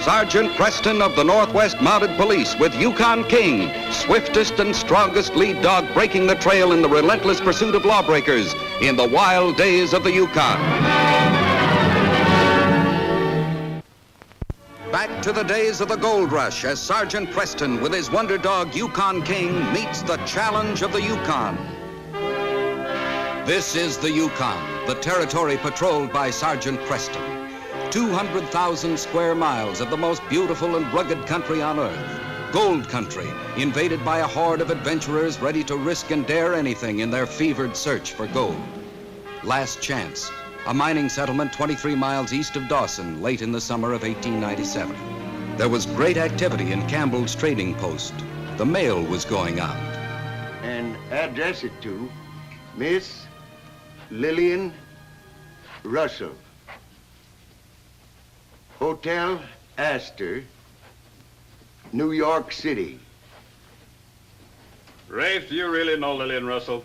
Sergeant Preston of the Northwest Mounted Police with Yukon King, swiftest and strongest lead dog breaking the trail in the relentless pursuit of lawbreakers in the wild days of the Yukon. Back to the days of the gold rush as Sergeant Preston with his wonder dog Yukon King meets the challenge of the Yukon. This is the Yukon, the territory patrolled by Sergeant Preston. 200,000 square miles of the most beautiful and rugged country on earth. Gold country, invaded by a horde of adventurers ready to risk and dare anything in their fevered search for gold. Last Chance, a mining settlement 23 miles east of Dawson, late in the summer of 1897. There was great activity in Campbell's trading post. The mail was going out. And address it to Miss Lillian Russell. Hotel Astor, New York City. Rafe, do you really know Lillian Russell?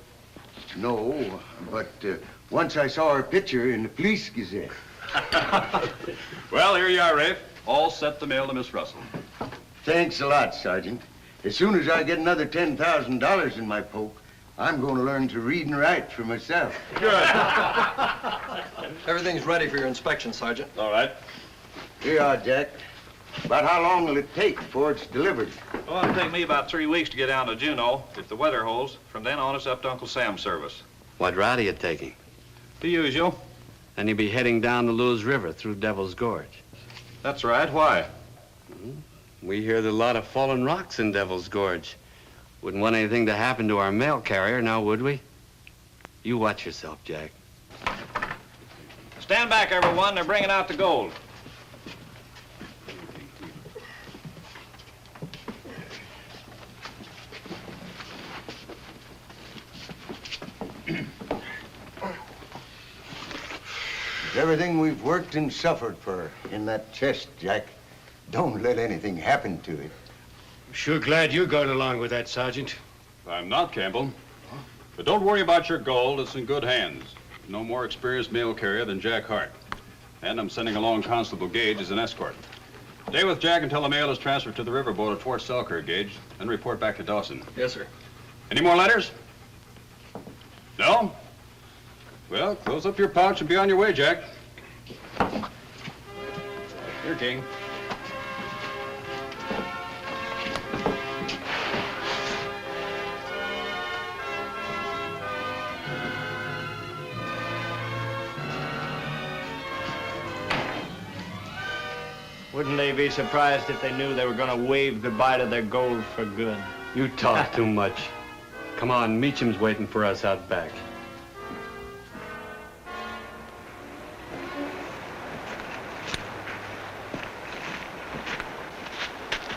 No, but once I saw her picture in the Police Gazette. Well, here you are, Rafe. All set to mail to Miss Russell. Thanks a lot, Sergeant. As soon as I get another $10,000 in my poke, I'm going to learn to read and write for myself. Good. Everything's ready for your inspection, Sergeant. All right. Here you are, Jack. About how long will it take before it's delivered? Well, it'll take me about 3 weeks to get down to Juneau, if the weather holds. From then on, it's up to Uncle Sam's service. What route are you taking? The usual. Then you'll be heading down the Lewis River through Devil's Gorge. That's right. Why? We hear there's a lot of fallen rocks in Devil's Gorge. Wouldn't want anything to happen to our mail carrier, now would we? You watch yourself, Jack. Stand back, everyone. They're bringing out the gold. Everything we've worked and suffered for in that chest, Jack. Don't let anything happen to it. Sure glad you got along with that, Sergeant. I'm not, Campbell. But don't worry about your gold. It's in good hands. No more experienced mail carrier than Jack Hart. And I'm sending along Constable Gage as an escort. Stay with Jack until the mail is transferred to the riverboat at Fort Selkirk, Gage, then report back to Dawson. Yes, sir. Any more letters? No? Well, close up your pouch and be on your way, Jack. Here, King. Wouldn't they be surprised if they knew they were going to wave goodbye to their gold for good? You talk too much. Come on, Meacham's waiting for us out back.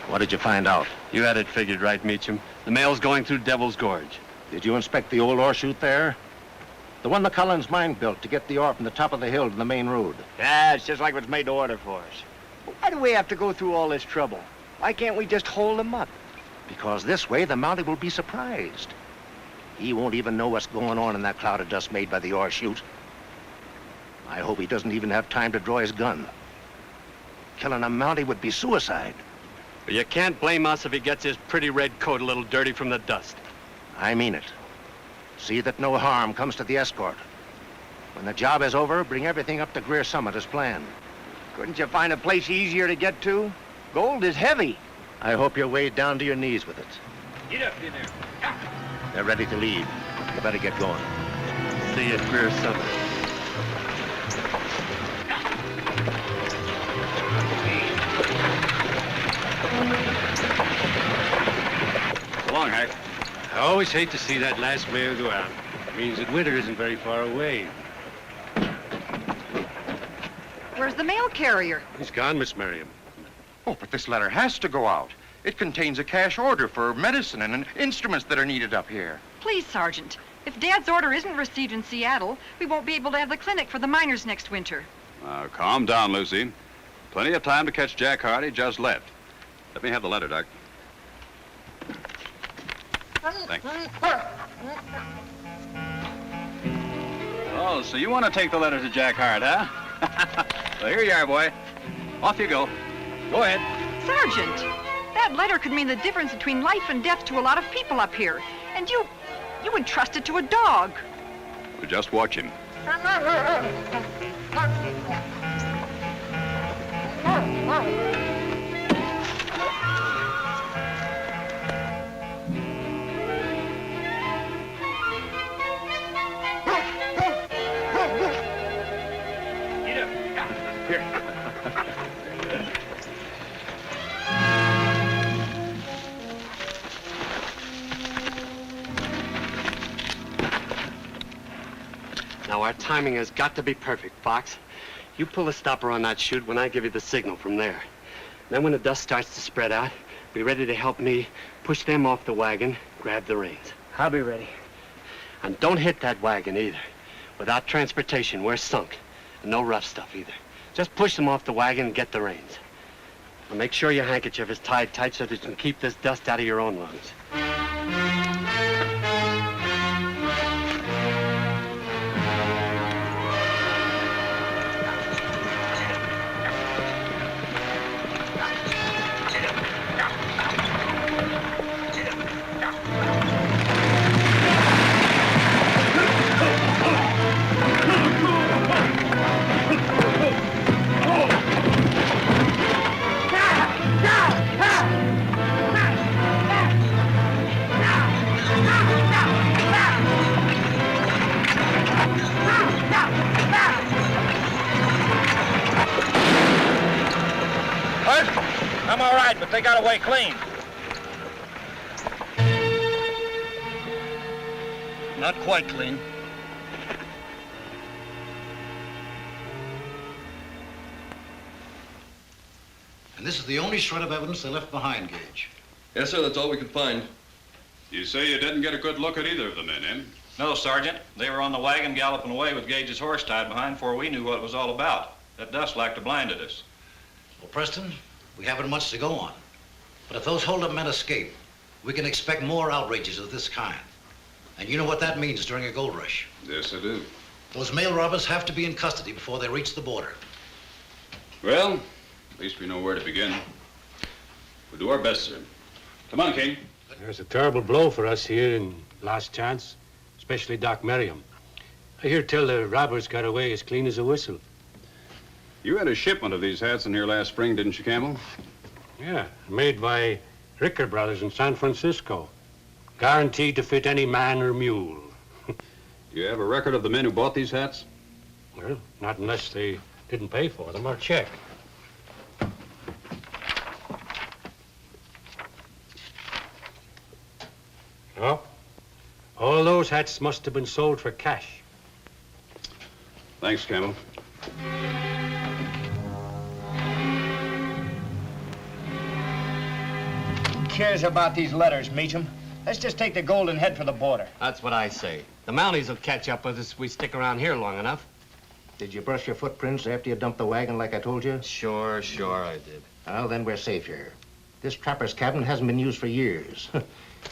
What did you find out? You had it figured right, Meacham. The mail's going through Devil's Gorge. Did you inspect the old ore chute there? The one McCullen's mine built to get the ore from the top of the hill to the main road. Yeah, it's just like it was made to order for us. But why do we have to go through all this trouble? Why can't we just hold them up? Because this way the Mountie will be surprised. He won't even know what's going on in that cloud of dust made by the ore chute. I hope he doesn't even have time to draw his gun. Killing a Mountie would be suicide. But you can't blame us if he gets his pretty red coat a little dirty from the dust. I mean it. See that no harm comes to the escort. When the job is over, bring everything up to Greer Summit as planned. Couldn't you find a place easier to get to? Gold is heavy. I hope you're weighed down to your knees with it. Get up in there. They're ready to leave. You better get going. See you at Greer Summit. So long, Hack. I always hate to see that last mail go out. It means that winter isn't very far away. Where's the mail carrier? He's gone, Miss Merriam. Oh, but this letter has to go out. It contains a cash order for medicine and instruments that are needed up here. Please, Sergeant. If Dad's order isn't received in Seattle, we won't be able to have the clinic for the miners next winter. Calm down, Lucy. Plenty of time to catch Jack Hardy just left. Let me have the letter, Doc. Thanks. Oh, so you want to take the letter to Jack Hart, huh? Well, here you are, boy. Off you go. Go ahead. Sergeant, that letter could mean the difference between life and death to a lot of people up here. And you would trust it to a dog. Well, just watch him. Now, our timing has got to be perfect, Fox. You pull the stopper on that chute when I give you the signal from there. Then when the dust starts to spread out, be ready to help me push them off the wagon, grab the reins. I'll be ready. And don't hit that wagon either. Without transportation, we're sunk. And no rough stuff either. Just push them off the wagon and get the reins. And make sure your handkerchief is tied tight so that you can keep this dust out of your own lungs. I'm all right, but they got away clean. Not quite clean. And this is the only shred of evidence they left behind, Gage. Yes, sir, that's all we could find. You say you didn't get a good look at either of the men, eh? No, Sergeant. They were on the wagon galloping away with Gage's horse tied behind before we knew what it was all about. That dust like to blinded us. Well, Preston, we haven't much to go on. But if those hold-up men escape, we can expect more outrages of this kind. And you know what that means during a gold rush. Yes, I do. Those mail robbers have to be in custody before they reach the border. Well, at least we know where to begin. We'll do our best, sir. Come on, King. It's a terrible blow for us here in Last Chance, especially Doc Merriam. I hear tell the robbers got away as clean as a whistle. You had a shipment of these hats in here last spring, didn't you, Campbell? Yeah, made by Ricker Brothers in San Francisco. Guaranteed to fit any man or mule. You have a record of the men who bought these hats? Well, not unless they didn't pay for them or check. No. All those hats must have been sold for cash. Thanks, Campbell. Who cares about these letters, Meacham? Let's just take the gold and head for the border. That's what I say. The Mounties will catch up with us if we stick around here long enough. Did you brush your footprints after you dumped the wagon like I told you? Sure, I did. Well, then we're safe here. This trapper's cabin hasn't been used for years.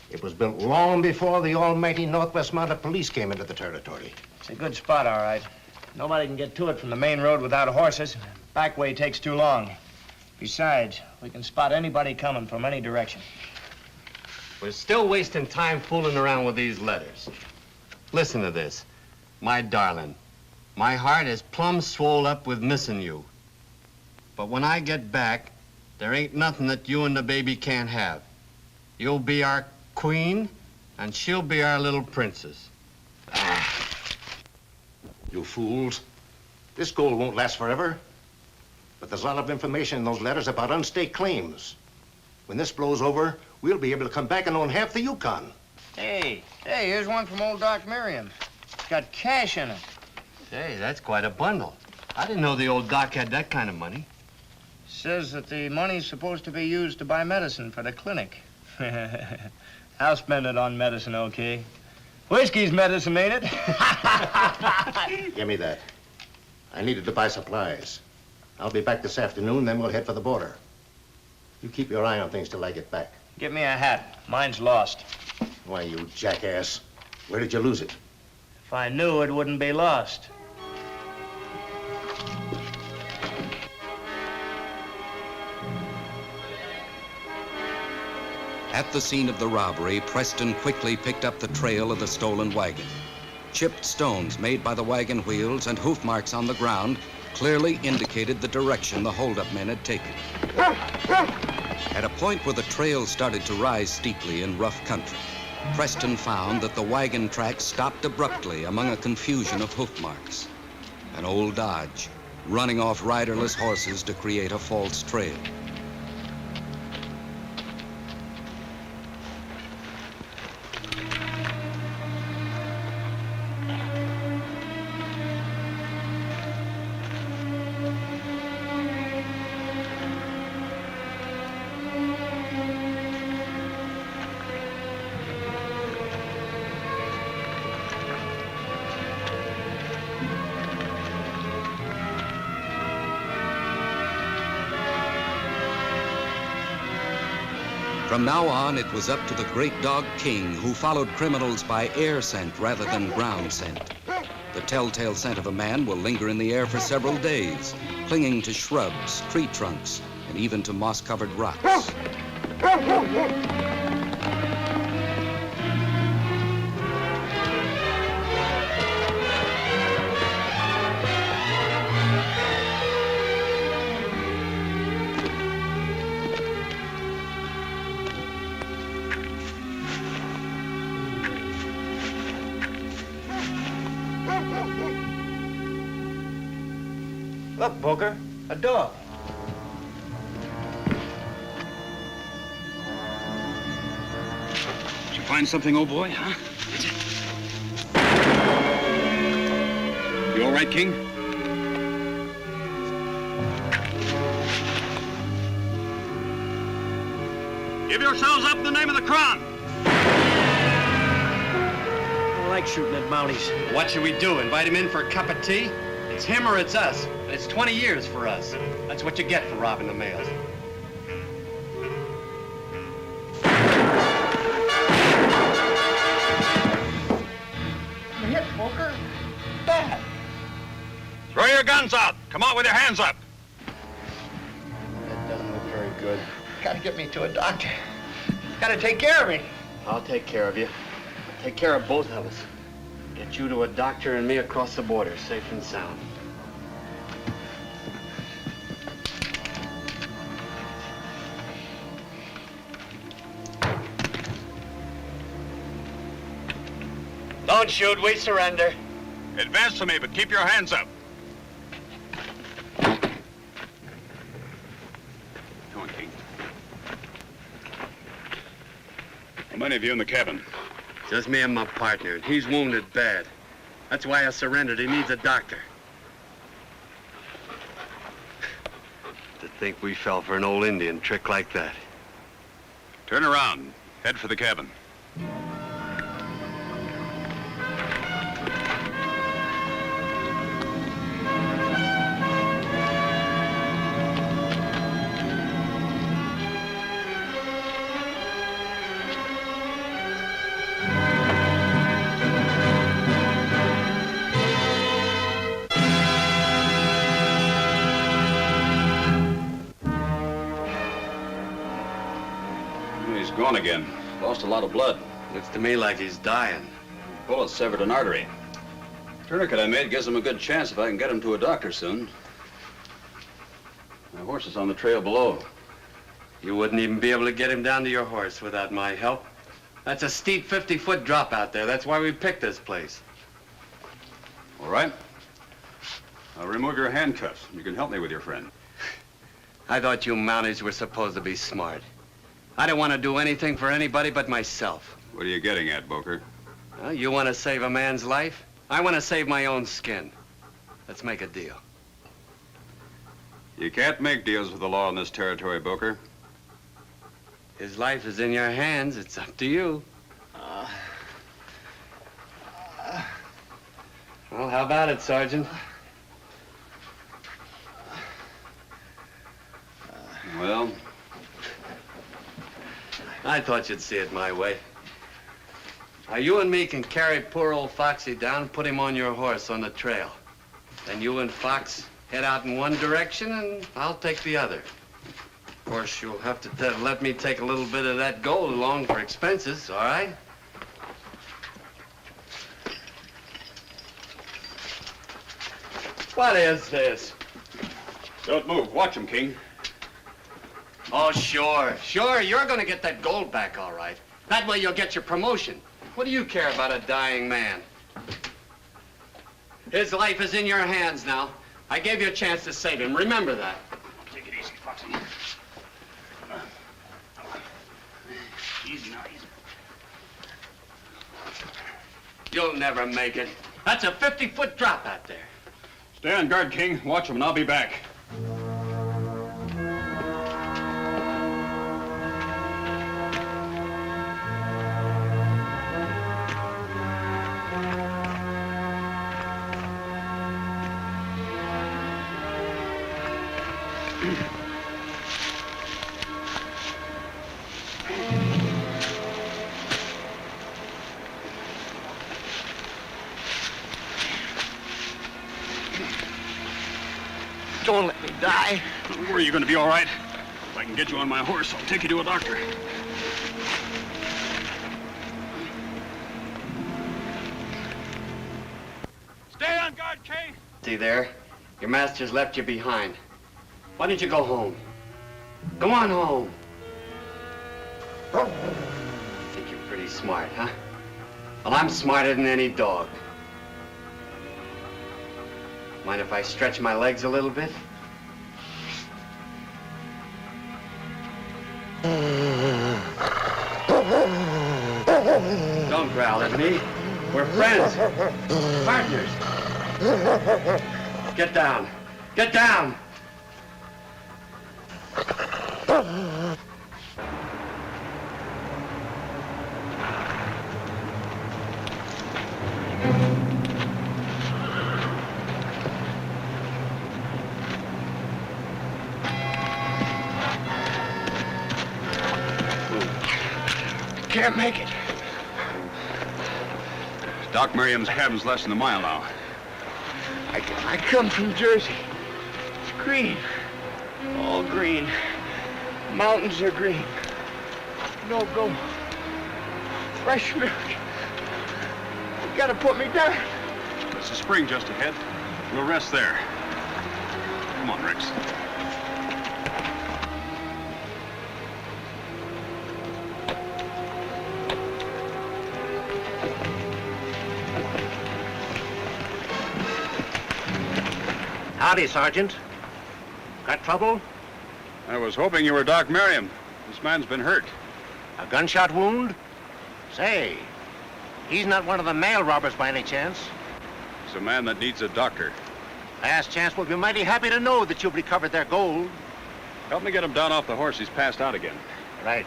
It was built long before the almighty Northwest Mounted Police came into the territory. It's a good spot, all right. Nobody can get to it from the main road without horses. Back way takes too long. Besides, we can spot anybody coming from any direction. We're still wasting time fooling around with these letters. Listen to this. My darling, my heart is plumb swole up with missing you. But when I get back, there ain't nothing that you and the baby can't have. You'll be our queen, and she'll be our little princess. You fools. This gold won't last forever. But there's a lot of information in those letters about unstaked claims. When this blows over, we'll be able to come back and own half the Yukon. Hey, here's one from old Doc Merriam. It's got cash in it. Hey, that's quite a bundle. I didn't know the old doc had that kind of money. Says that the money's supposed to be used to buy medicine for the clinic. I'll spend it on medicine, okay? Whiskey's medicine, ain't it? Give me that. I needed to buy supplies. I'll be back this afternoon, then we'll head for the border. You keep your eye on things till I get back. Get me a hat. Mine's lost. Why, you jackass. Where did you lose it? If I knew, it wouldn't be lost. At the scene of the robbery, Preston quickly picked up the trail of the stolen wagon. Chipped stones made by the wagon wheels and hoof marks on the ground clearly indicated the direction the holdup men had taken. At a point where the trail started to rise steeply in rough country, Preston found that the wagon tracks stopped abruptly among a confusion of hoof marks. An old Dodge, running off riderless horses to create a false trail. From now on, it was up to the great dog King, who followed criminals by air scent rather than ground scent. The telltale scent of a man will linger in the air for several days, clinging to shrubs, tree trunks, and even to moss-covered rocks. Look, Booker, a dog. Did you find something, old boy, huh? You all right, King? Give yourselves up in the name of the Crown. I don't like shooting at Mounties. What should we do? Invite him in for a cup of tea? It's him or it's us. And it's 20 years for us. That's what you get for robbing the mails. You hit, Booker. Bad. Throw your guns out. Come out with your hands up. That doesn't look very good. Gotta get me to a doctor. Gotta take care of me. I'll take care of you. I'll take care of both of us. Get you to a doctor and me across the border, safe and sound. Don't shoot, we surrender. Advance to me, but keep your hands up. Come on, King. How many of you in the cabin? Just me and my partner, and he's wounded bad. That's why I surrendered. He needs a doctor. To think we fell for an old Indian trick like that. Turn around. Head for the cabin. Gone again. Lost a lot of blood. Looks to me like he's dying. Bullet severed an artery. Tourniquet I made gives him a good chance if I can get him to a doctor soon. My horse is on the trail below. You wouldn't even be able to get him down to your horse without my help. That's a steep 50-foot drop out there. That's why we picked this place. All right. I'll remove your handcuffs. You can help me with your friend. I thought you Mounties were supposed to be smart. I don't want to do anything for anybody but myself. What are you getting at, Boker? Well, you want to save a man's life? I want to save my own skin. Let's make a deal. You can't make deals with the law in this territory, Boker. His life is in your hands. It's up to you. Well, how about it, Sergeant? Well, I thought you'd see it my way. Now, you and me can carry poor old Foxy down, put him on your horse on the trail. Then you and Fox head out in one direction, and I'll take the other. course, you'll have to let me take a little bit of that gold along for expenses, all right? What is this? Don't move. Watch him, King. Oh, sure. Sure, you're gonna get that gold back, all right. That way you'll get your promotion. What do you care about a dying man? His life is in your hands now. I gave you a chance to save him. Remember that. Take it easy, Foxy. Easy now, easy. You'll never make it. That's a 50-foot drop out there. Stay on guard, King. Watch him, and I'll be back. Don't let me die. Don't worry, you're gonna be all right. If I can get you on my horse, I'll take you to a doctor. Stay on guard, King. See there? Your master's left you behind. Why don't you go home? Go on home. Think you're pretty smart, huh? Well, I'm smarter than any dog. Mind if I stretch my legs a little bit? Don't growl at me. We're friends. Partners. Get down. Get down! Can't make it. Doc Merriam's cabin's less than a mile now. I come from Jersey. It's green. All green. Mountains are green. No go. Fresh milk. You gotta put me down. There's a spring just ahead. We'll rest there. Come on, Rex. Howdy, Sergeant. Got trouble? I was hoping you were Doc Merriam. This man's been hurt. A gunshot wound? Say, he's not one of the mail robbers by any chance. He's a man that needs a doctor. Last chance will be mighty happy to know that you've recovered their gold. Help me get him down off the horse. He's passed out again. Right.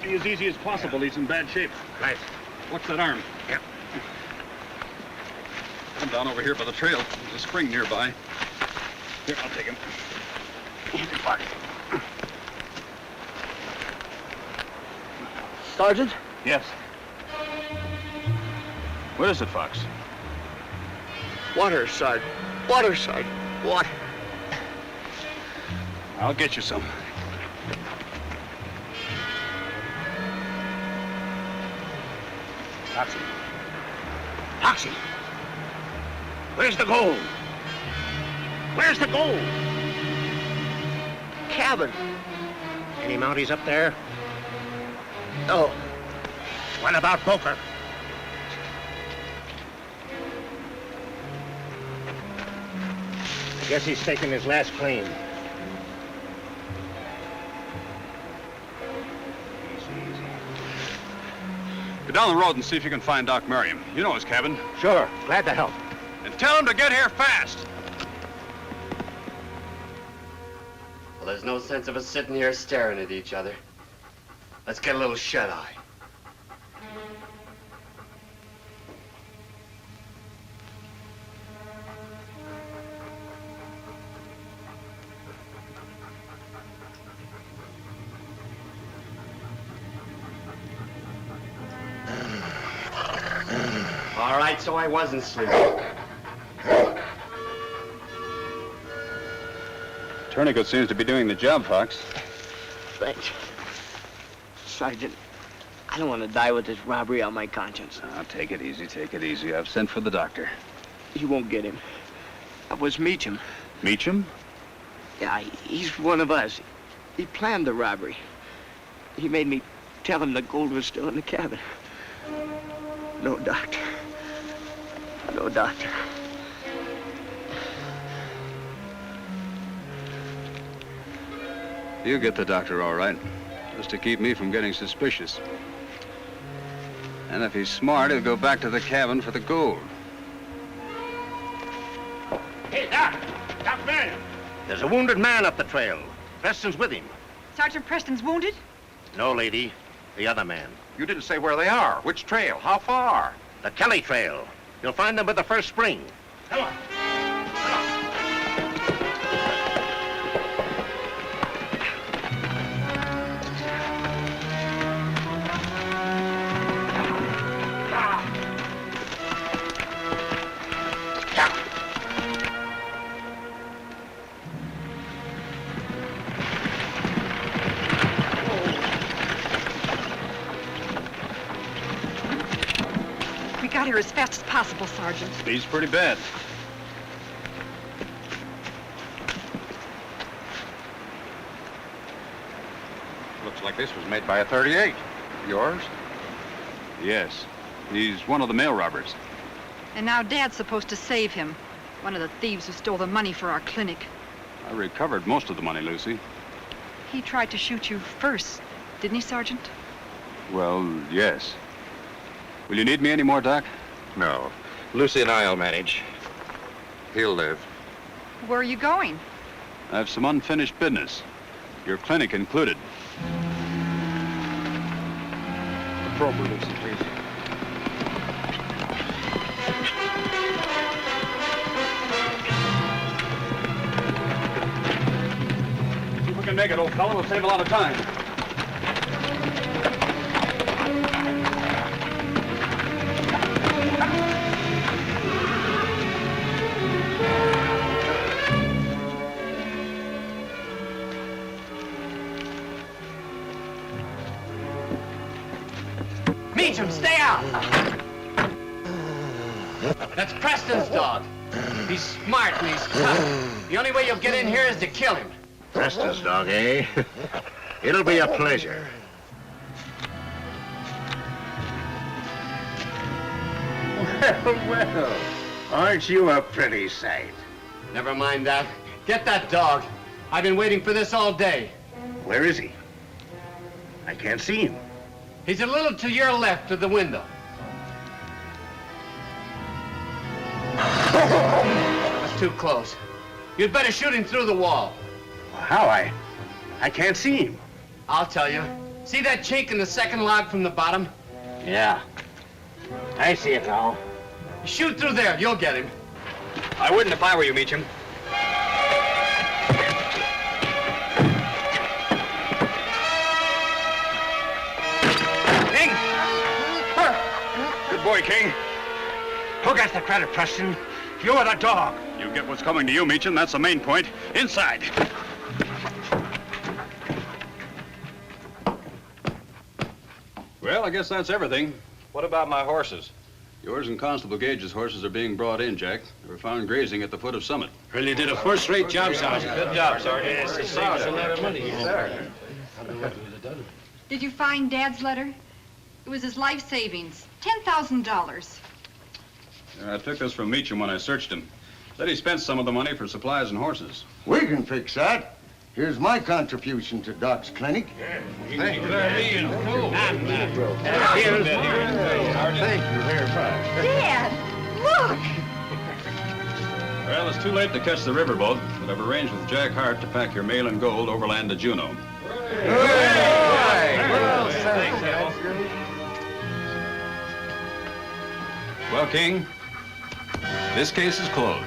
Be as easy as possible. He's in bad shape. Right. What's that arm? Yeah. Come down over here by the trail. There's a spring nearby. Here, I'll take him. Sergeant? Yes. What is it, Fox? Water, Sergeant. Water, Sergeant. Water. I'll get you some. Foxy. Foxy! Where's the gold? Where's the gold? Cabin. Any Mounties up there? No. What about Poker? I guess he's taking his last claim. Go down the road and see if you can find Doc Merriam. You know his cabin. Sure, glad to help. And tell him to get here fast. Well, there's no sense of us sitting here staring at each other. Let's get a little shut-eye. All right, so I wasn't sleeping. Tourniquet seems to be doing the job, Fox. Thanks. Sergeant, I don't want to die with this robbery on my conscience. Now, take it easy, take it easy. I've sent for the doctor. You won't get him. That was Meacham. Meacham? Yeah, he's one of us. He planned the robbery. He made me tell him the gold was still in the cabin. No doctor. No doctor. You get the doctor all right, just to keep me from getting suspicious. And if he's smart, he'll go back to the cabin for the gold. Hey, Doc! Doc Merriam! There's a wounded man up the trail. Preston's with him. Sergeant Preston's wounded? No, lady. The other man. You didn't say where they are. Which trail? How far? The Kelly Trail. You'll find them by the first spring. Come on. We got here as fast as possible, Sergeant. He's pretty bad. Looks like this was made by a 38. Yours? Yes. He's one of the mail robbers. And now Dad's supposed to save him. One of the thieves who stole the money for our clinic. I recovered most of the money, Lucy. He tried to shoot you first, didn't he, Sergeant? Well, yes. Will you need me anymore, Doc? No. Lucy and I'll manage. He'll live. Where are you going? I have some unfinished business. Your clinic included. The probe, Lucy, please. If we can make it, old fellow, we'll save a lot of time. Meacham, stay out! That's Preston's dog. He's smart and he's tough. The only way you'll get in here is to kill him. Preston's dog, eh? It'll be a pleasure. Well, aren't you a pretty sight? Never mind that. Get that dog. I've been waiting for this all day. Where is he? I can't see him. He's a little to your left of the window. That's too close. You'd better shoot him through the wall. How? I can't see him. I'll tell you. See that chink in the second log from the bottom? Yeah. I see it now. Shoot through there. You'll get him. I wouldn't if I were you, Meacham. Good boy, King. Who got the credit, Preston? You or the dog? You get what's coming to you, Meacham. That's the main point. Inside. Well, I guess that's everything. What about my horses? Yours and Constable Gage's horses are being brought in, Jack. They were found grazing at the foot of Summit. Well, you did a first-rate job, Sergeant. Good job, Sergeant. Yes, it saved us a lot of money. Did you find Dad's letter? It was his life savings. $10,000. I took this from Meacham when I searched him. Said he spent some of the money for supplies and horses. We can fix that. Here's my contribution to Doc's clinic. Thank you. Thank you very much. Dad, look! Well, it's too late to catch the riverboat, but I've arranged with Jack Hart to pack your mail and gold overland to Juneau. Well, King, this case is closed.